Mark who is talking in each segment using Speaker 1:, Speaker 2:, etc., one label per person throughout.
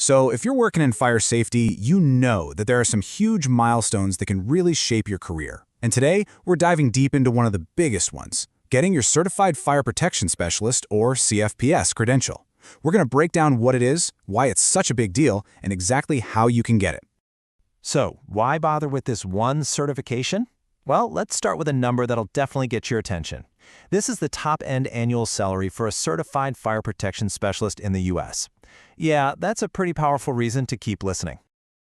Speaker 1: So if you're working in fire safety, you know that there are some huge milestones that can really shape your career. And today, we're diving deep into one of the biggest ones, getting your Certified Fire Protection Specialist, or CFPS, credential. We're going to break down what it is, why it's such a big deal, and exactly how you can get it.
Speaker 2: So, why bother with this one certification? Well, let's start with a number that'll definitely get your attention. This is the top-end annual salary for a certified fire protection specialist in the U.S. Yeah, that's a pretty powerful reason to keep listening.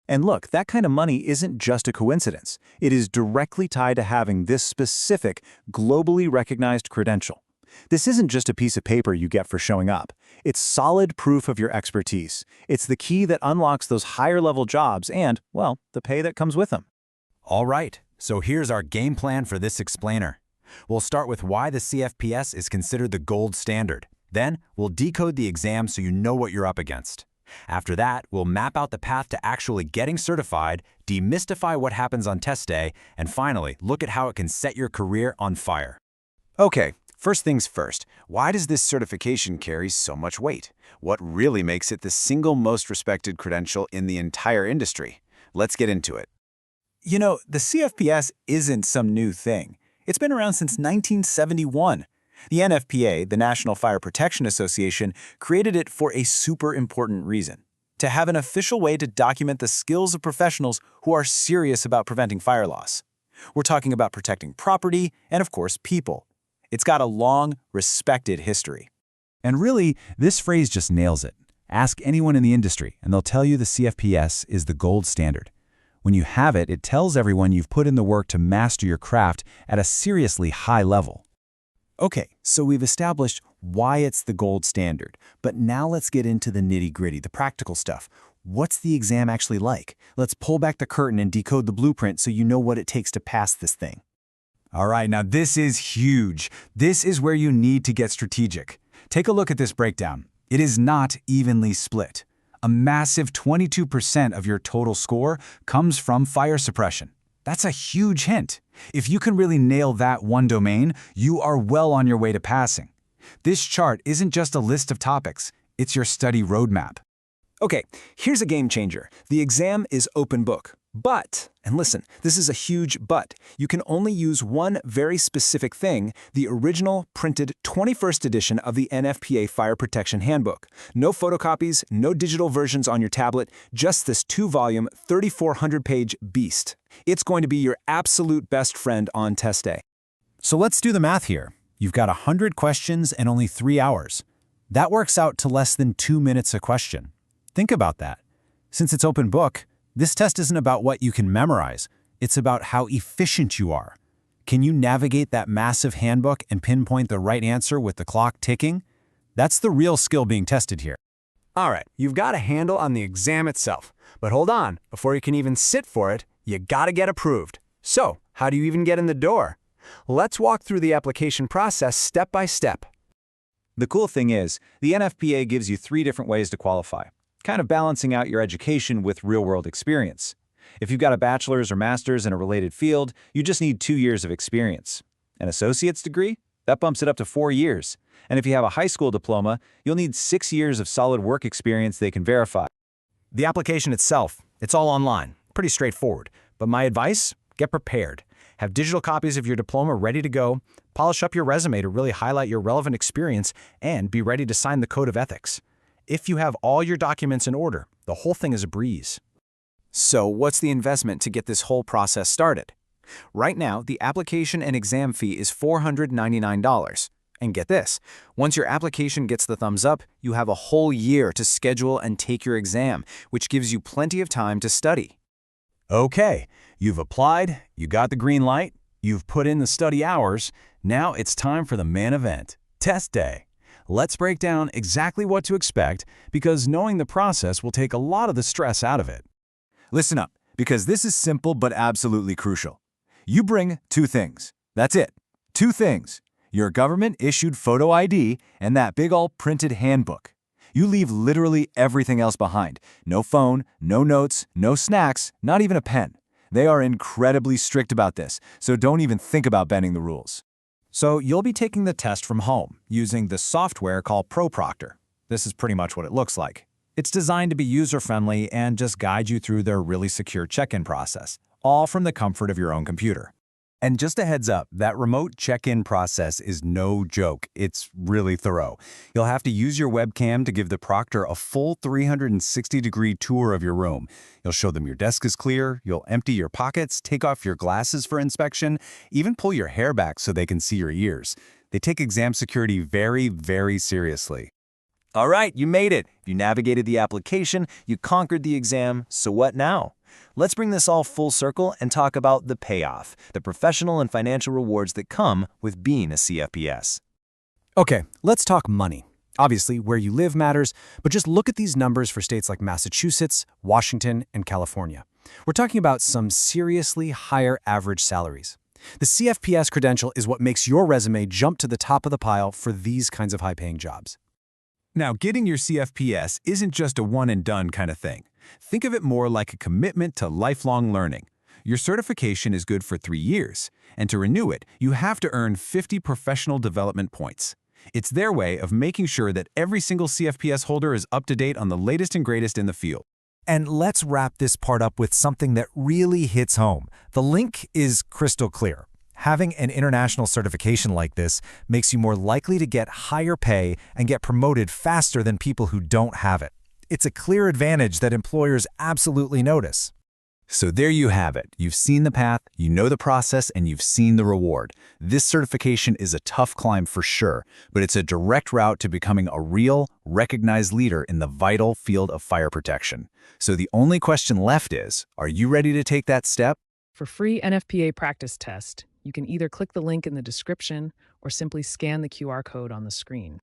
Speaker 3: And look, that kind of money isn't just a coincidence. It is directly tied to having this specific, globally recognized credential. This isn't just a piece of paper you get for showing up. It's solid proof of your expertise. It's the key that unlocks those higher-level jobs and, well, the pay that comes with them.
Speaker 4: All right, so here's our game plan for this explainer. We'll start with why the CFPS is considered the gold standard. Then, we'll decode the exam so you know what you're up against. After that, we'll map out the path to actually getting certified, demystify what happens on test day, and finally, look at how it can set your career on fire.
Speaker 5: Okay, first things first, why does this certification carry so much weight? What really makes it the single most respected credential in the entire industry? Let's get into it.
Speaker 3: You know, the CFPS isn't some new thing. It's been around since 1971. The NFPA, the National Fire Protection Association, created it for a super important reason: to have an official way to document the skills of professionals who are serious about preventing fire loss. We're talking about protecting property and, of course, people. It's got a long, respected history.
Speaker 6: And really, this phrase just nails it. Ask anyone in the industry, and they'll tell you the CFPS is the gold standard. When you have it, it tells everyone you've put in the work to master your craft at a seriously high level.
Speaker 3: Okay, so we've established why it's the gold standard, but now let's get into the nitty-gritty, the practical stuff. What's the exam actually like? Let's pull back the curtain and decode the blueprint so you know what it takes to pass this thing.
Speaker 1: All right, now this is huge. This is where you need to get strategic. Take a look at this breakdown. It is not evenly split. A massive 22% of your total score comes from fire suppression. That's a huge hint. If you can really nail that one domain, you are well on your way to passing. This chart isn't just a list of topics, it's your study roadmap.
Speaker 7: Okay, here's a game changer. The exam is open book. But, and listen, this is a huge but, you can only use one very specific thing, the original printed 21st edition of the NFPA Fire Protection Handbook. No photocopies, no digital versions on your tablet, just this 2-volume, 3,400-page beast. It's going to be your absolute best friend on test day.
Speaker 6: So let's do the math here. You've got 100 questions and only 3 hours. That works out to less than 2 minutes a question. Think about that. Since it's open book, this test isn't about what you can memorize. It's about how efficient you are. Can you navigate that massive handbook and pinpoint the right answer with the clock ticking? That's the real skill being tested here.
Speaker 7: All right, you've got a handle on the exam itself. But hold on, before you can even sit for it, you gotta get approved. So, how do you even get in the door? Let's walk through the application process step by step.
Speaker 3: The cool thing is, the NFPA gives you 3 different ways to qualify, kind of balancing out your education with real-world experience. If you've got a bachelor's or master's in a related field, you just need 2 years of experience. An associate's degree? That bumps it up to 4 years. And if you have a high school diploma, you'll need 6 years of solid work experience they can verify.
Speaker 4: The application itself, it's all online, pretty straightforward. But my advice, get prepared. Have digital copies of your diploma ready to go, polish up your resume to really highlight your relevant experience, and be ready to sign the code of ethics. If you have all your documents in order, the whole thing is a breeze.
Speaker 7: So, what's the investment to get this whole process started? Right now, the application and exam fee is $499. And get this, once your application gets the thumbs up, you have a whole year to schedule and take your exam, which gives you plenty of time to study.
Speaker 4: Okay, you've applied, you got the green light, you've put in the study hours, now it's time for the main event, test day. Let's break down exactly what to expect, because knowing the process will take a lot of the stress out of it.
Speaker 3: Listen up, because this is simple but absolutely crucial. You bring 2 things. That's it. 2 things. Your government-issued photo ID and that big ol' printed handbook. You leave literally everything else behind. No phone, no notes, no snacks, not even a pen. They are incredibly strict about this, so don't even think about bending the rules.
Speaker 4: So you'll be taking the test from home using the software called ProProctor. This is pretty much what it looks like.
Speaker 1: It's designed to be user-friendly and just guide you through their really secure check-in process, all from the comfort of your own computer.
Speaker 4: And just a heads up, that remote check-in process is no joke. It's really thorough. You'll have to use your webcam to give the proctor a full 360-degree tour of your room. You'll show them your desk is clear, you'll empty your pockets, take off your glasses for inspection, even pull your hair back so they can see your ears. They take exam security very, very seriously.
Speaker 2: All right, you made it. You navigated the application, you conquered the exam, so what now? Let's bring this all full circle and talk about the payoff, the professional and financial rewards that come with being a CFPS.
Speaker 6: Okay, let's talk money. Obviously, where you live matters, but just look at these numbers for states like Massachusetts, Washington, and California. We're talking about some seriously higher average salaries. The CFPS credential is what makes your resume jump to the top of the pile for these kinds of high-paying jobs.
Speaker 1: Now, getting your CFPS isn't just a one-and-done kind of thing. Think of it more like a commitment to lifelong learning. Your certification is good for 3 years, and to renew it, you have to earn 50 professional development points. It's their way of making sure that every single CFPS holder is up to date on the latest and greatest in the field.
Speaker 6: And let's wrap this part up with something that really hits home. The link is crystal clear. Having an international certification like this makes you more likely to get higher pay and get promoted faster than people who don't have it. It's a clear advantage that employers absolutely notice.
Speaker 1: So there you have it. You've seen the path, you know the process, and you've seen the reward. This certification is a tough climb for sure, but it's a direct route to becoming a real, recognized leader in the vital field of fire protection. So the only question left is, are you ready to take that step?
Speaker 8: For free NFPA practice test, you can either click the link in the description or simply scan the QR code on the screen.